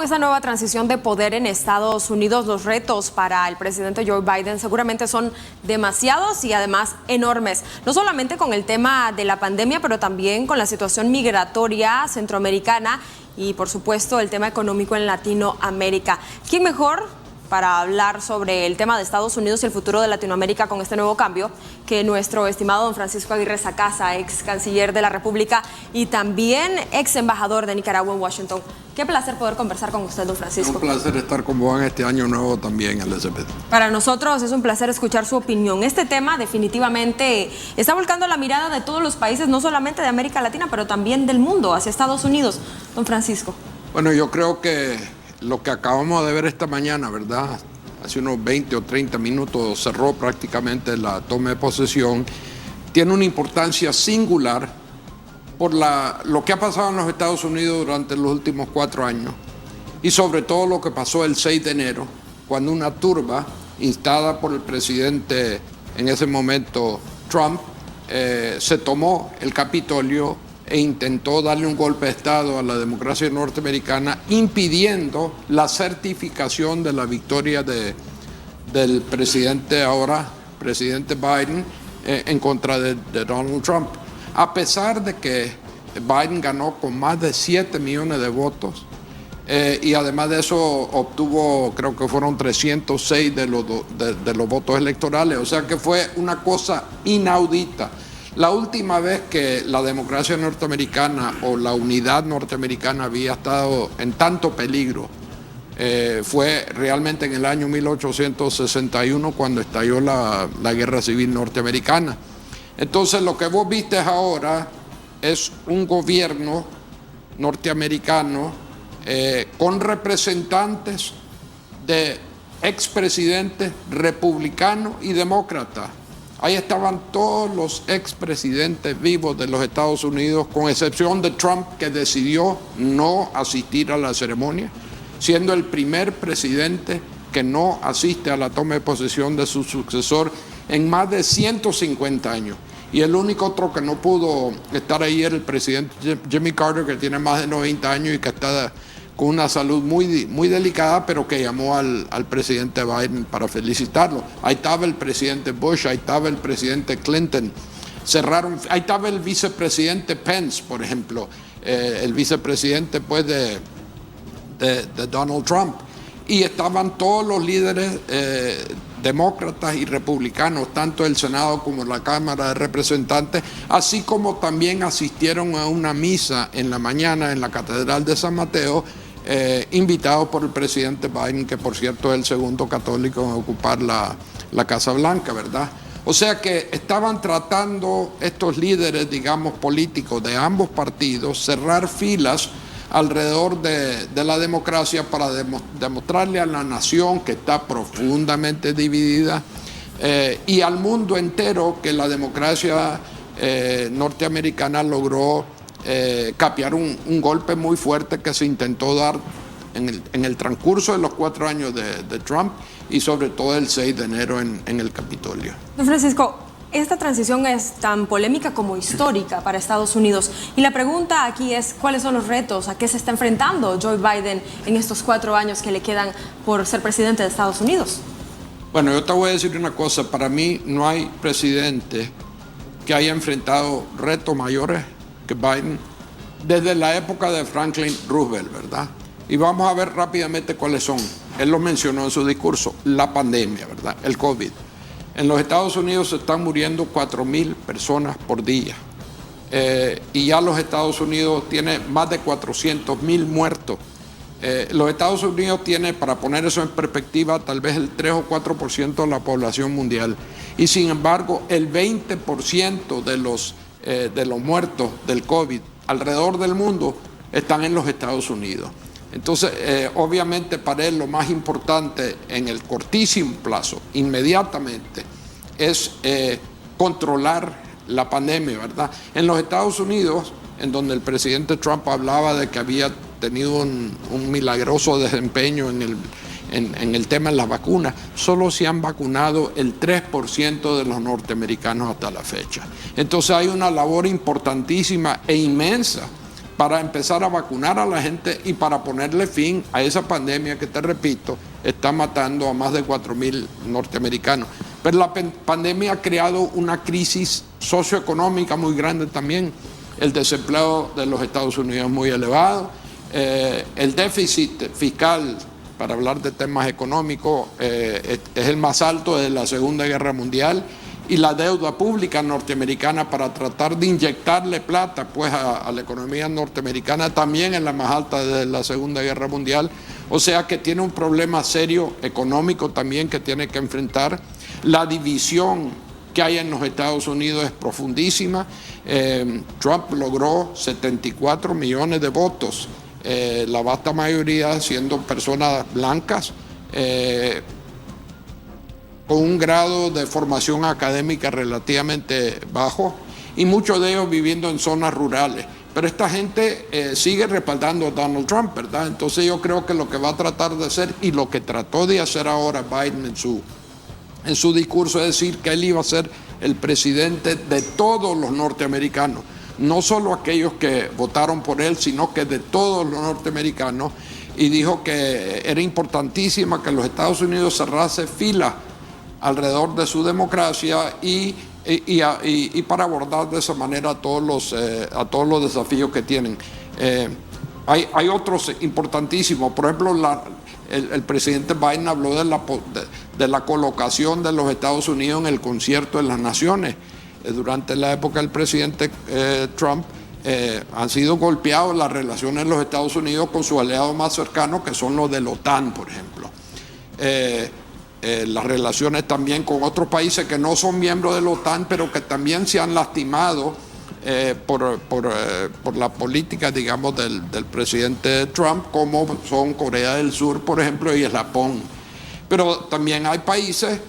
esa nueva transición de poder en Estados Unidos, los retos para el presidente Joe Biden seguramente son demasiados y además enormes. No solamente con el tema de la pandemia, pero también con la situación migratoria centroamericana y, por supuesto, el tema económico en Latinoamérica. ¿Quién mejor para hablar sobre el tema de Estados Unidos y el futuro de Latinoamérica con este nuevo cambio que nuestro estimado don Francisco Aguirre Sacasa, ex canciller de la República y también ex embajador de Nicaragua en Washington? Qué placer poder conversar con usted, don Francisco. Un placer estar con vos en este año nuevo también, Elizabeth. Para nosotros es un placer escuchar su opinión. Este tema definitivamente está volcando la mirada de todos los países, no solamente de América Latina, pero también del mundo, hacia Estados Unidos. Don Francisco. Bueno, yo creo que lo que acabamos de ver esta mañana, ¿verdad? Hace unos 20 o 30 minutos cerró prácticamente la toma de posesión. Tiene una importancia singular por lo que ha pasado en los Estados Unidos durante los últimos 4 años y sobre todo lo que pasó el 6 de enero, cuando una turba instada por el presidente en ese momento, Trump, se tomó el Capitolio e intentó darle un golpe de Estado a la democracia norteamericana, impidiendo la certificación de la victoria del presidente Biden en contra de Donald Trump. A pesar de que Biden ganó con más de 7 millones de votos y además de eso obtuvo, creo que fueron 306 de los votos electorales, o sea que fue una cosa inaudita. La última vez que la democracia norteamericana o la unidad norteamericana había estado en tanto peligro fue realmente en el año 1861, cuando estalló la Guerra Civil Norteamericana. Entonces lo que vos viste ahora es un gobierno norteamericano con representantes de expresidentes republicanos y demócratas. Ahí estaban todos los expresidentes vivos de los Estados Unidos, con excepción de Trump, que decidió no asistir a la ceremonia, siendo el primer presidente que no asiste a la toma de posesión de su sucesor en más de 150 años. Y el único otro que no pudo estar ahí era el presidente Jimmy Carter, que tiene más de 90 años y que está con una salud muy delicada, pero que llamó al presidente Biden para felicitarlo. Ahí estaba el presidente Bush, ahí estaba el presidente Clinton. Ahí estaba el vicepresidente Pence, por ejemplo, el vicepresidente pues, de Donald Trump. Y estaban todos los líderes demócratas y republicanos, tanto el Senado como la Cámara de Representantes, así como también asistieron a una misa en la mañana en la Catedral de San Mateo, invitados por el presidente Biden, que por cierto es el segundo católico en ocupar la Casa Blanca, ¿verdad? O sea que estaban tratando estos líderes, digamos, políticos de ambos partidos, cerrar filas alrededor de la democracia para demostrarle a la nación que está profundamente dividida y al mundo entero que la democracia norteamericana logró capear un golpe muy fuerte que se intentó dar en el transcurso de los 4 años de Trump y sobre todo el 6 de enero en el Capitolio. Don Francisco, esta transición es tan polémica como histórica para Estados Unidos. Y la pregunta aquí es, ¿cuáles son los retos? ¿A qué se está enfrentando Joe Biden en estos 4 años que le quedan por ser presidente de Estados Unidos? Bueno, yo te voy a decir una cosa. Para mí no hay presidente que haya enfrentado retos mayores que Biden desde la época de Franklin Roosevelt, ¿verdad? Y vamos a ver rápidamente cuáles son. Él lo mencionó en su discurso, la pandemia, ¿verdad? El COVID. En los Estados Unidos se están muriendo 4,000 personas por día. Y ya los Estados Unidos tiene más de 400,000 muertos. Los Estados Unidos tiene, para poner eso en perspectiva, tal vez el 3 o 4% de la población mundial. Y sin embargo, el 20% de los muertos del COVID alrededor del mundo están en los Estados Unidos. Entonces, obviamente para él lo más importante en el cortísimo plazo, inmediatamente, es controlar la pandemia, ¿verdad? En los Estados Unidos, en donde el presidente Trump hablaba de que había tenido un milagroso desempeño en el tema de las vacunas, solo se han vacunado el 3% de los norteamericanos hasta la fecha. Entonces hay una labor importantísima e inmensa para empezar a vacunar a la gente y para ponerle fin a esa pandemia que, te repito, está matando a más de 4.000 norteamericanos. Pero la pandemia ha creado una crisis socioeconómica muy grande también. El desempleo de los Estados Unidos es muy elevado. El déficit fiscal, para hablar de temas económicos, es el más alto desde la Segunda Guerra Mundial. Y la deuda pública norteamericana, para tratar de inyectarle plata pues a la economía norteamericana, también es la más alta desde la Segunda Guerra Mundial. O sea que tiene un problema serio económico también que tiene que enfrentar. La división que hay en los Estados Unidos es profundísima. Trump logró 74 millones de votos, la vasta mayoría siendo personas blancas, con un grado de formación académica relativamente bajo y muchos de ellos viviendo en zonas rurales. Pero esta gente sigue respaldando a Donald Trump, ¿verdad? Entonces yo creo que lo que va a tratar de hacer y lo que trató de hacer ahora Biden en su discurso es decir que él iba a ser el presidente de todos los norteamericanos, no solo aquellos que votaron por él, sino que de todos los norteamericanos, y dijo que era importantísima que los Estados Unidos cerrase fila alrededor de su democracia y para abordar de esa manera a todos los desafíos que tienen. Hay otros importantísimos. Por ejemplo, el presidente Biden habló de la colocación de los Estados Unidos en el concierto de las naciones. Durante la época del presidente Trump han sido golpeadas las relaciones de los Estados Unidos con sus aliados más cercanos, que son los de la OTAN, por ejemplo. Las relaciones también con otros países que no son miembros de la OTAN, pero que también se han lastimado por la política, digamos, del presidente Trump, como son Corea del Sur, por ejemplo, y el Japón. Pero también hay países,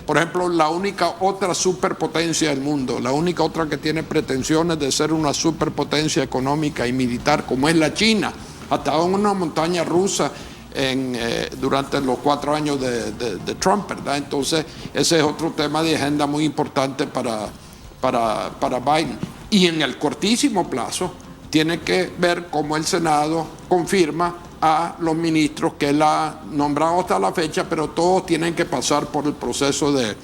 por ejemplo, la única otra superpotencia del mundo, la única otra que tiene pretensiones de ser una superpotencia económica y militar, como es la China, ha estado en una montaña rusa durante los 4 años de Trump, ¿verdad? Entonces, ese es otro tema de agenda muy importante para Biden. Y en el cortísimo plazo, tiene que ver cómo el Senado confirma a los ministros que él ha nombrado hasta la fecha, pero todos tienen que pasar por el proceso de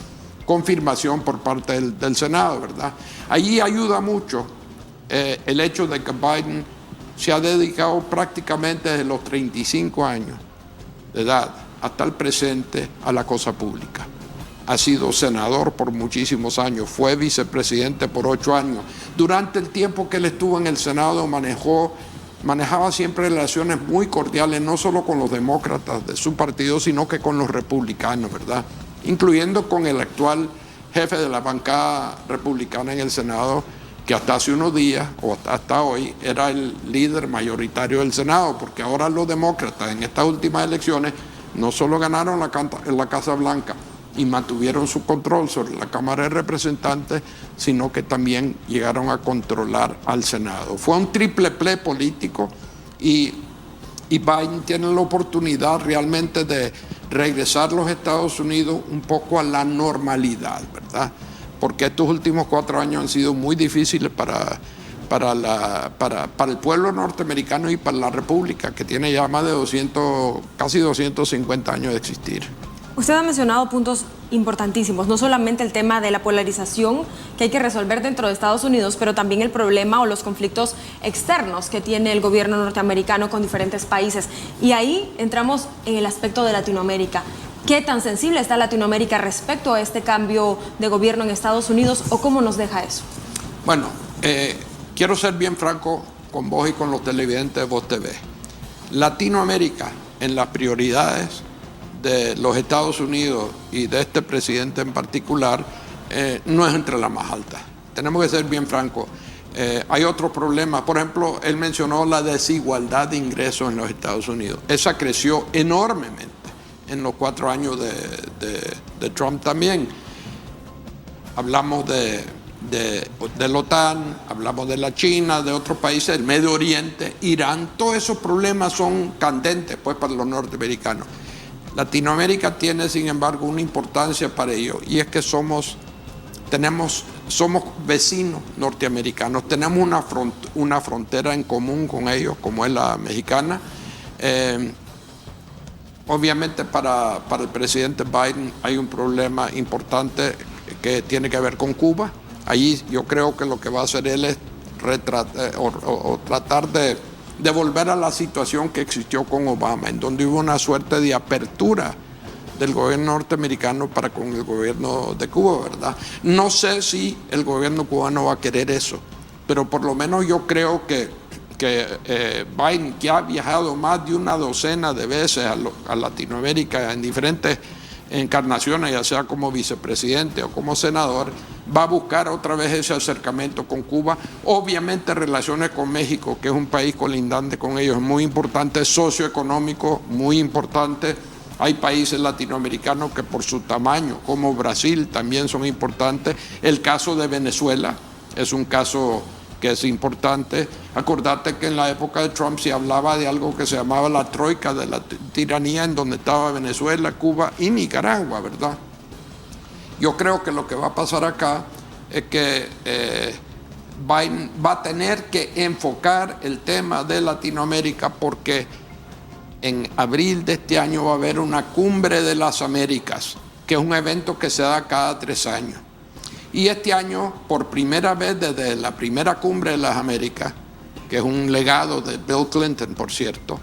confirmación por parte del Senado, ¿verdad? Allí ayuda mucho el hecho de que Biden se ha dedicado prácticamente desde los 35 años de edad hasta el presente a la cosa pública. Ha sido senador por muchísimos años, fue vicepresidente por 8 años. Durante el tiempo que él estuvo en el Senado manejaba siempre relaciones muy cordiales, no solo con los demócratas de su partido, sino que con los republicanos, ¿verdad? Incluyendo con el actual jefe de la bancada republicana en el Senado, que hasta hace unos días, o hasta hoy, era el líder mayoritario del Senado, porque ahora los demócratas en estas últimas elecciones no solo ganaron la Casa Blanca y mantuvieron su control sobre la Cámara de Representantes, sino que también llegaron a controlar al Senado. Fue un triple play político y Biden tiene la oportunidad realmente de regresar a los Estados Unidos un poco a la normalidad, ¿verdad? Porque estos últimos 4 años han sido muy difíciles para el pueblo norteamericano y para la República, que tiene ya más de casi 250 años de existir. Usted ha mencionado puntos importantísimos, no solamente el tema de la polarización que hay que resolver dentro de Estados Unidos, pero también el problema o los conflictos externos que tiene el gobierno norteamericano con diferentes países. Y ahí entramos en el aspecto de Latinoamérica. ¿Qué tan sensible está Latinoamérica respecto a este cambio de gobierno en Estados Unidos o cómo nos deja eso? Bueno, quiero ser bien franco con vos y con los televidentes de Voz TV. Latinoamérica, en las prioridades de los Estados Unidos y de este presidente en particular, no es entre las más altas. Tenemos que ser bien francos. Hay otros problemas. Por ejemplo, él mencionó la desigualdad de ingresos en los Estados Unidos. Esa creció enormemente en los 4 años de Trump también. Hablamos de la OTAN, hablamos de la China, de otros países, del Medio Oriente, Irán. Todos esos problemas son candentes pues, para los norteamericanos. Latinoamérica tiene, sin embargo, una importancia para ello, y es que tenemos somos vecinos norteamericanos, tenemos una frontera en común con ellos, como es la mexicana. Obviamente para el presidente Biden hay un problema importante que tiene que ver con Cuba. Allí yo creo que lo que va a hacer él es tratar de volver a la situación que existió con Obama, en donde hubo una suerte de apertura del gobierno norteamericano para con el gobierno de Cuba, ¿verdad? No sé si el gobierno cubano va a querer eso, pero por lo menos yo creo que Biden, que ha viajado más de una docena de veces a Latinoamérica en diferentes encarnaciones, ya sea como vicepresidente o como senador, va a buscar otra vez ese acercamiento con Cuba. Obviamente relaciones con México, que es un país colindante con ellos, es muy importante, socioeconómico, muy importante. Hay países latinoamericanos que por su tamaño, como Brasil, también son importantes. El caso de Venezuela es un caso que es importante. Acordate que en la época de Trump se hablaba de algo que se llamaba la troika de la tiranía, en donde estaba Venezuela, Cuba y Nicaragua, ¿verdad? Yo creo que lo que va a pasar acá es que Biden va a tener que enfocar el tema de Latinoamérica, porque en abril de este año va a haber una cumbre de las Américas, que es un evento que se da cada 3 años. Y este año, por primera vez desde la primera cumbre de las Américas, que es un legado de Bill Clinton, por cierto,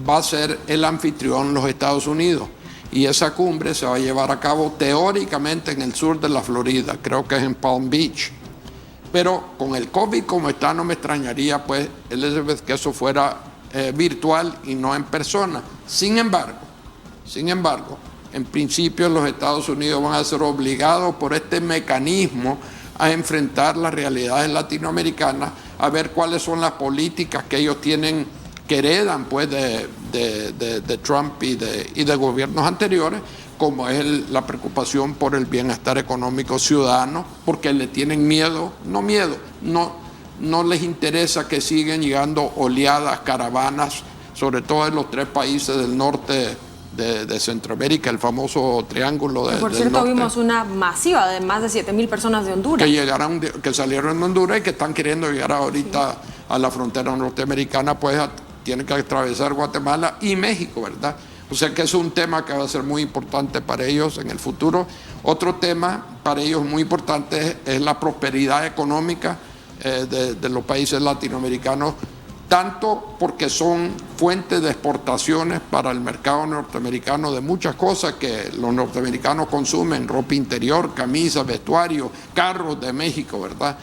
va a ser el anfitrión los Estados Unidos. Y esa cumbre se va a llevar a cabo teóricamente en el sur de la Florida, creo que es en Palm Beach. Pero con el COVID como está, no me extrañaría, pues, Elizabeth, que eso fuera virtual y no en persona. Sin embargo, en principio los Estados Unidos van a ser obligados por este mecanismo a enfrentar las realidades latinoamericanas, a ver cuáles son las políticas que ellos tienen, que heredan pues de Trump y de gobiernos anteriores, como es la preocupación por el bienestar económico ciudadano, porque le tienen miedo, no les interesa que sigan llegando oleadas, caravanas, sobre todo en los 3 países del norte de Centroamérica, el famoso triángulo del norte. Por cierto, vimos una masiva de más de 7,000 personas de Honduras. Que salieron de Honduras y que están queriendo llegar ahorita a la frontera norteamericana, pues tienen que atravesar Guatemala y México, ¿verdad? O sea que es un tema que va a ser muy importante para ellos en el futuro. Otro tema para ellos muy importante es la prosperidad económica de los países latinoamericanos, tanto porque son fuentes de exportaciones para el mercado norteamericano de muchas cosas que los norteamericanos consumen, ropa interior, camisas, vestuario, carros de México, ¿verdad?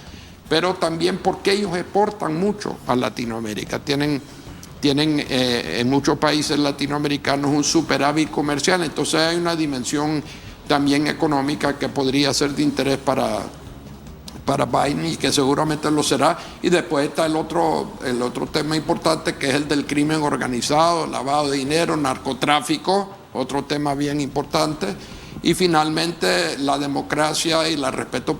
Pero también porque ellos exportan mucho a Latinoamérica, tienen en muchos países latinoamericanos un superávit comercial, entonces hay una dimensión también económica que podría ser de interés para Biden y que seguramente lo será. Y después está el otro tema importante, que es el del crimen organizado, lavado de dinero, narcotráfico, otro tema bien importante. Y finalmente la democracia y el respeto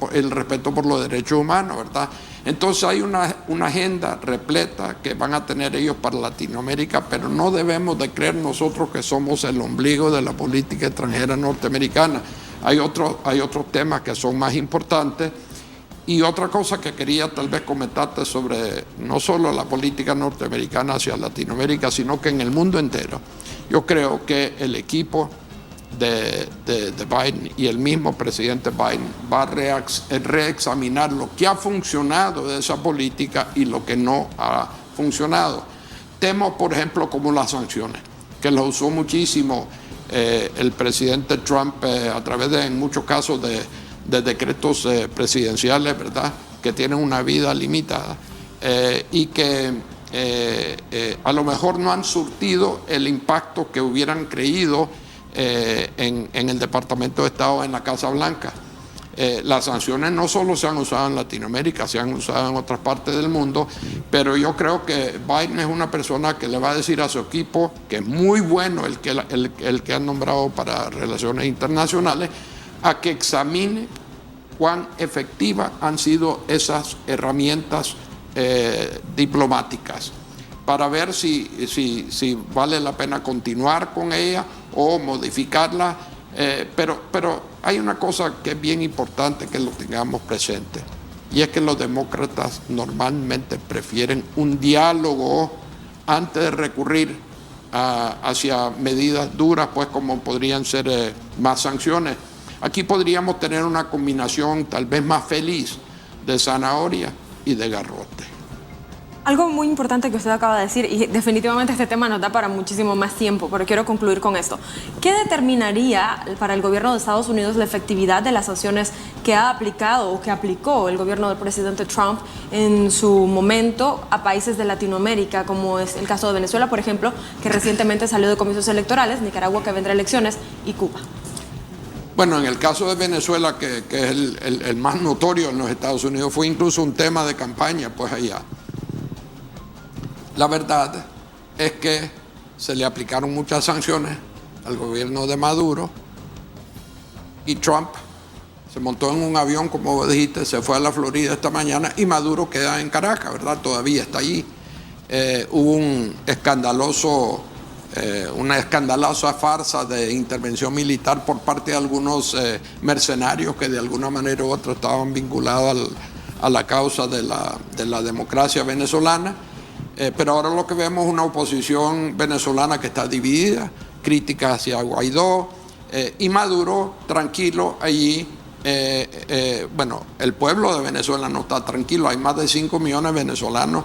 por los derechos humanos, ¿verdad? Entonces hay una agenda repleta que van a tener ellos para Latinoamérica, pero no debemos de creer nosotros que somos el ombligo de la política extranjera norteamericana. Hay otros temas que son más importantes. Y otra cosa que quería tal vez comentarte sobre no solo la política norteamericana hacia Latinoamérica, sino que en el mundo entero. Yo creo que el equipo de Biden y el mismo presidente Biden va a reexaminar lo que ha funcionado de esa política y lo que no ha funcionado. Temas, por ejemplo, como las sanciones, que las usó muchísimo el presidente Trump a través en muchos casos de decretos presidenciales, ¿verdad?, que tienen una vida limitada y que a lo mejor no han surtido el impacto que hubieran creído en el Departamento de Estado, en la Casa Blanca. Las sanciones no solo se han usado en Latinoamérica, se han usado en otras partes del mundo, pero yo creo que Biden es una persona que le va a decir a su equipo, que es muy bueno el que han nombrado para relaciones internacionales, a que examine cuán efectivas han sido esas herramientas diplomáticas, para ver si vale la pena continuar con ellas o modificarlas. Pero hay una cosa que es bien importante que lo tengamos presente, y es que los demócratas normalmente prefieren un diálogo antes de recurrir hacia medidas duras, pues como podrían ser más sanciones. Aquí podríamos tener una combinación tal vez más feliz de zanahoria y de garrote. Algo muy importante que usted acaba de decir, y definitivamente este tema nos da para muchísimo más tiempo, pero quiero concluir con esto. ¿Qué determinaría para el gobierno de Estados Unidos la efectividad de las sanciones que ha aplicado o que aplicó el gobierno del presidente Trump en su momento a países de Latinoamérica, como es el caso de Venezuela, por ejemplo, que recientemente salió de comicios electorales, Nicaragua, que vendrá a elecciones, y Cuba? Bueno, en el caso de Venezuela, que es el más notorio en los Estados Unidos, fue incluso un tema de campaña, pues allá. La verdad es que se le aplicaron muchas sanciones al gobierno de Maduro, y Trump se montó en un avión, como vos dijiste, se fue a la Florida esta mañana, y Maduro queda en Caracas, ¿verdad? Todavía está allí. Hubo una escandalosa farsa de intervención militar por parte de algunos mercenarios que de alguna manera u otra estaban vinculados a la causa de la democracia venezolana. Pero ahora lo que vemos es una oposición venezolana que está dividida, críticas hacia Guaidó, y Maduro tranquilo allí. Bueno, el pueblo de Venezuela no está tranquilo, hay más de 5 millones de venezolanos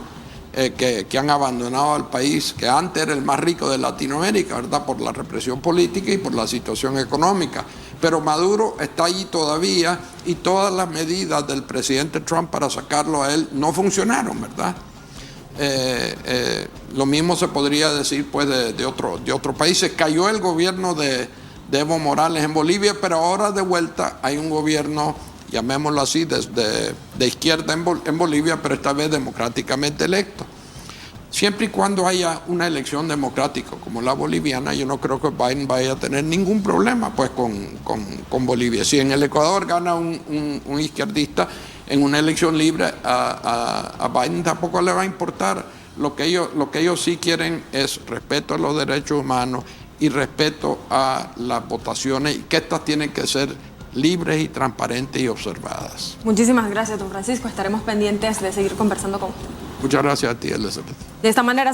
que han abandonado el país, que antes era el más rico de Latinoamérica, ¿verdad?, por la represión política y por la situación económica. Pero Maduro está allí todavía, y todas las medidas del presidente Trump para sacarlo a él no funcionaron, ¿verdad? Lo mismo se podría decir pues de otros países. Cayó el gobierno de Evo Morales en Bolivia, pero ahora de vuelta hay un gobierno, llamémoslo así, de izquierda en Bolivia, pero esta vez democráticamente electo. Siempre y cuando haya una elección democrática como la boliviana, yo no creo que Biden vaya a tener ningún problema pues con Bolivia. Si en el Ecuador gana un izquierdista en una elección libre, a Biden tampoco le va a importar. Lo que ellos sí quieren es respeto a los derechos humanos y respeto a las votaciones, y que estas tienen que ser libres y transparentes y observadas. Muchísimas gracias, don Francisco. Estaremos pendientes de seguir conversando con usted. Muchas gracias a ti, Elizabeth. De esta manera